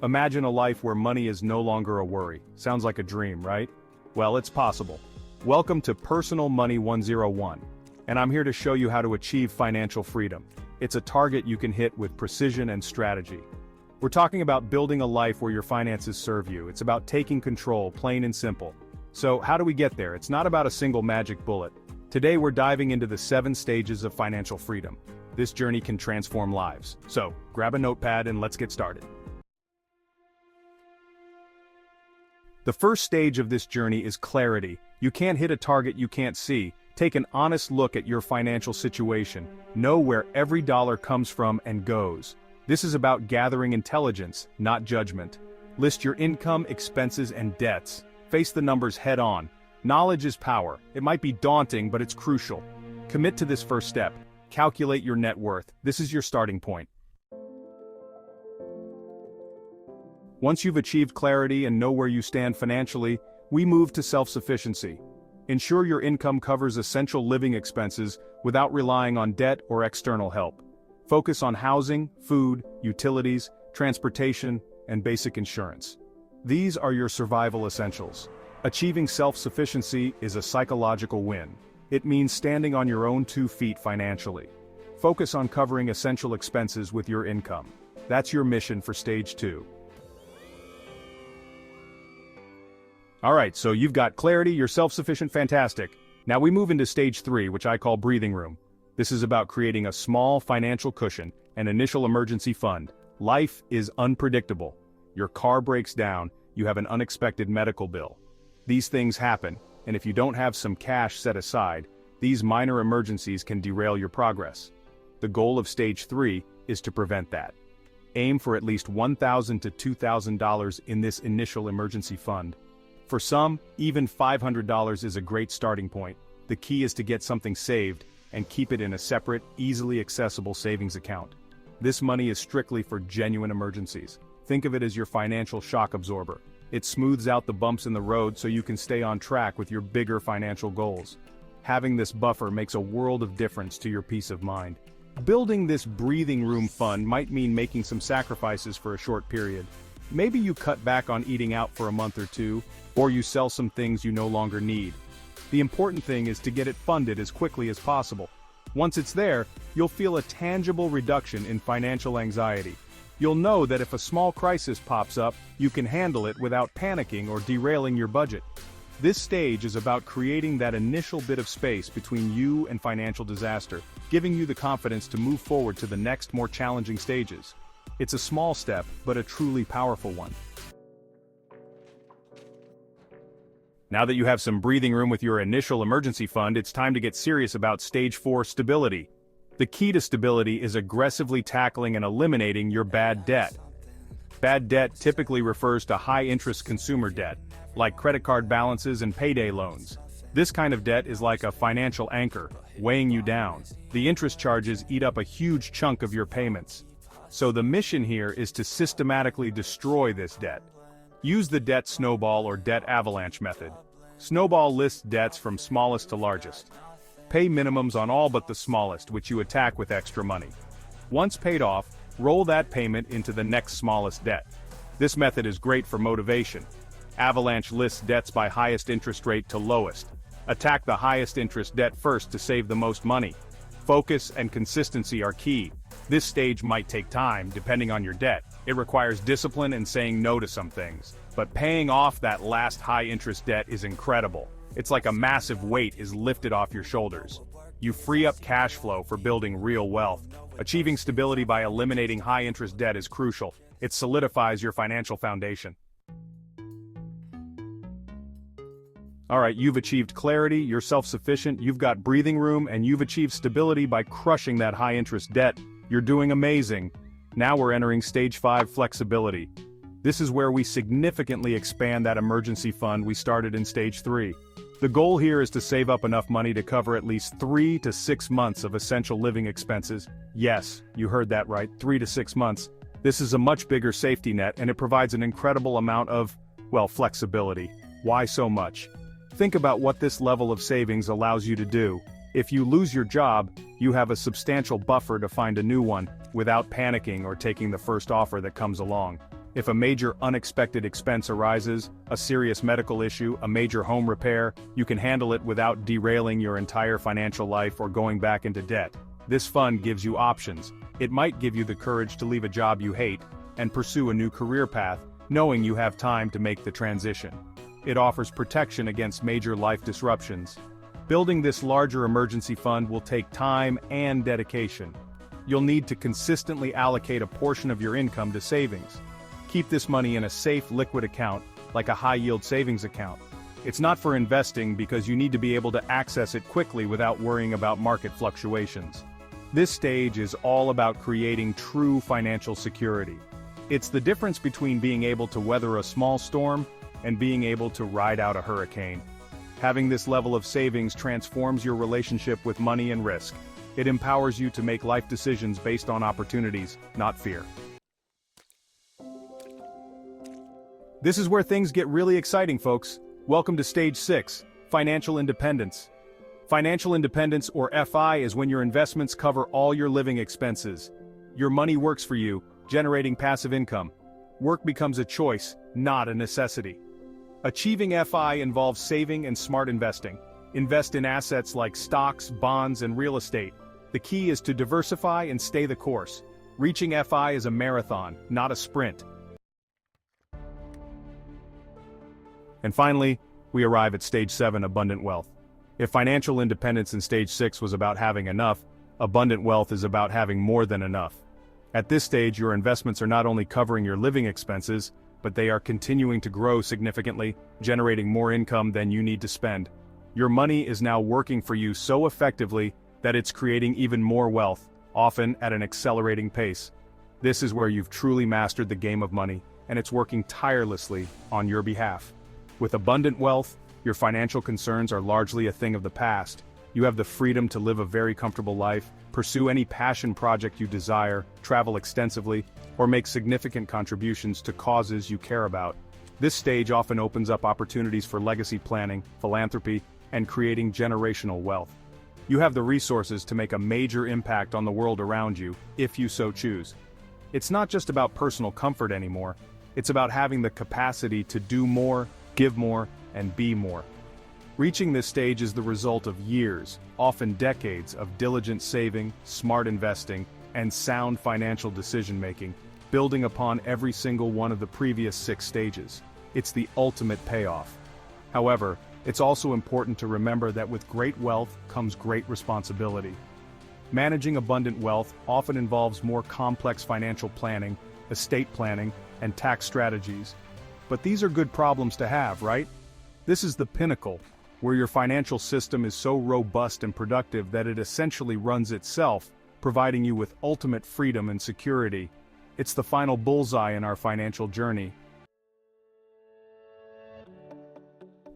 Imagine a life where money is no longer a worry. Sounds like a dream, right? Well, it's possible. Welcome to Personal Money 101. And I'm here to show you how to achieve financial freedom. It's a target you can hit with precision and strategy. We're talking about building a life where your finances serve you. It's about taking control, plain and simple. So, how do we get there? It's not about a single magic bullet. Today we're diving into the 7 stages of financial freedom. This journey can transform lives. So, grab a notepad and let's get started. The first stage of this journey is clarity. You can't hit a target you can't see. Take an honest look at your financial situation. Know where every dollar comes from and goes. This is about gathering intelligence, not judgment. List your income, expenses, and debts. Face the numbers head on. Knowledge is power. It might be daunting, but it's crucial. Commit to this first step. Calculate your net worth. This is your starting point. Once you've achieved clarity and know where you stand financially, we move to self-sufficiency. Ensure your income covers essential living expenses without relying on debt or external help. Focus on housing, food, utilities, transportation, and basic insurance. These are your survival essentials. Achieving self-sufficiency is a psychological win. It means standing on your own 2 feet financially. Focus on covering essential expenses with your income. That's your mission for stage 2. Alright, so you've got clarity, you're self-sufficient, fantastic. Now we move into stage 3, which I call breathing room. This is about creating a small financial cushion, an initial emergency fund. Life is unpredictable. Your car breaks down, you have an unexpected medical bill. These things happen, and if you don't have some cash set aside, these minor emergencies can derail your progress. The goal of stage 3 is to prevent that. Aim for at least $1,000 to $2,000 in this initial emergency fund. For some, even $500 is a great starting point. The key is to get something saved and keep it in a separate, easily accessible savings account. This money is strictly for genuine emergencies. Think of it as your financial shock absorber. It smooths out the bumps in the road so you can stay on track with your bigger financial goals. Having this buffer makes a world of difference to your peace of mind. Building this breathing room fund might mean making some sacrifices for a short period. Maybe you cut back on eating out for a month or 2, or you sell some things you no longer need. The important thing is to get it funded as quickly as possible. Once it's there, you'll feel a tangible reduction in financial anxiety. You'll know that if a small crisis pops up, you can handle it without panicking or derailing your budget. This stage is about creating that initial bit of space between you and financial disaster, giving you the confidence to move forward to the next, more challenging stages. It's a small step, but a truly powerful one. Now that you have some breathing room with your initial emergency fund, it's time to get serious about stage 4, stability. The key to stability is aggressively tackling and eliminating your bad debt. Bad debt typically refers to high-interest consumer debt, like credit card balances and payday loans. This kind of debt is like a financial anchor, weighing you down. The interest charges eat up a huge chunk of your payments. So the mission here is to systematically destroy this debt. Use the debt snowball or debt avalanche method. Snowball lists debts from smallest to largest. Pay minimums on all but the smallest, which you attack with extra money. Once paid off, roll that payment into the next smallest debt. This method is great for motivation. Avalanche lists debts by highest interest rate to lowest. Attack the highest interest debt first to save the most money. Focus and consistency are key. This stage might take time, depending on your debt. It requires discipline and saying no to some things. But paying off that last high-interest debt is incredible. It's like a massive weight is lifted off your shoulders. You free up cash flow for building real wealth. Achieving stability by eliminating high-interest debt is crucial. It solidifies your financial foundation. Alright, you've achieved clarity, you're self-sufficient, you've got breathing room, and you've achieved stability by crushing that high-interest debt. You're doing amazing. Now we're entering stage 5, flexibility. This is where we significantly expand that emergency fund we started in stage 3. The goal here is to save up enough money to cover at least 3 to 6 months of essential living expenses. Yes, you heard that right, 3 to 6 months. This is a much bigger safety net, and it provides an incredible amount of, well, flexibility. Why so much? Think about what this level of savings allows you to do. If you lose your job, you have a substantial buffer to find a new one, without panicking or taking the first offer that comes along. If a major unexpected expense arises, a serious medical issue, a major home repair, you can handle it without derailing your entire financial life or going back into debt. This fund gives you options. It might give you the courage to leave a job you hate and pursue a new career path, knowing you have time to make the transition. It offers protection against major life disruptions. Building this larger emergency fund will take time and dedication. You'll need to consistently allocate a portion of your income to savings. Keep this money in a safe liquid account, like a high-yield savings account. It's not for investing because you need to be able to access it quickly without worrying about market fluctuations. This stage is all about creating true financial security. It's the difference between being able to weather a small storm and being able to ride out a hurricane. Having this level of savings transforms your relationship with money and risk. It empowers you to make life decisions based on opportunities, not fear. This is where things get really exciting, folks. Welcome to Stage 6, Financial Independence. Financial independence, or FI, is when your investments cover all your living expenses. Your money works for you, generating passive income. Work becomes a choice, not a necessity. Achieving FI involves saving and smart investing. Invest in assets like stocks, bonds, and real estate. The key is to diversify and stay the course. Reaching FI is a marathon, not a sprint. And finally, we arrive at Stage 7, Abundant Wealth. If financial independence in Stage 6 was about having enough, abundant wealth is about having more than enough. At this stage, your investments are not only covering your living expenses, but they are continuing to grow significantly, generating more income than you need to spend. Your money is now working for you so effectively that it's creating even more wealth, often at an accelerating pace. This is where you've truly mastered the game of money, and it's working tirelessly on your behalf. With abundant wealth, your financial concerns are largely a thing of the past. You have the freedom to live a very comfortable life, pursue any passion project you desire, travel extensively, or make significant contributions to causes you care about. This stage often opens up opportunities for legacy planning, philanthropy, and creating generational wealth. You have the resources to make a major impact on the world around you, if you so choose. It's not just about personal comfort anymore. It's about having the capacity to do more, give more, and be more. Reaching this stage is the result of years, often decades, of diligent saving, smart investing, and sound financial decision-making, building upon every single one of the previous 6 stages. It's the ultimate payoff. However, it's also important to remember that with great wealth comes great responsibility. Managing abundant wealth often involves more complex financial planning, estate planning, and tax strategies. But these are good problems to have, right? This is the pinnacle, where your financial system is so robust and productive that it essentially runs itself, providing you with ultimate freedom and security. It's the final bullseye in our financial journey.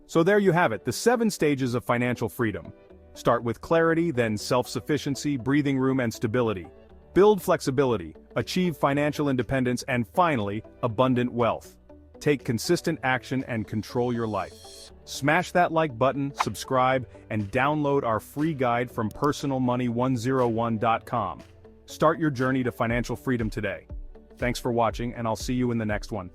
So there you have it, the 7 stages of financial freedom. Start with clarity, then self-sufficiency, breathing room, and stability. Build flexibility, achieve financial independence, and finally, abundant wealth. Take consistent action and control your life. Smash that like button, subscribe, and download our free guide from personalmoney101.com. Start your journey to financial freedom today. Thanks for watching, and I'll see you in the next one.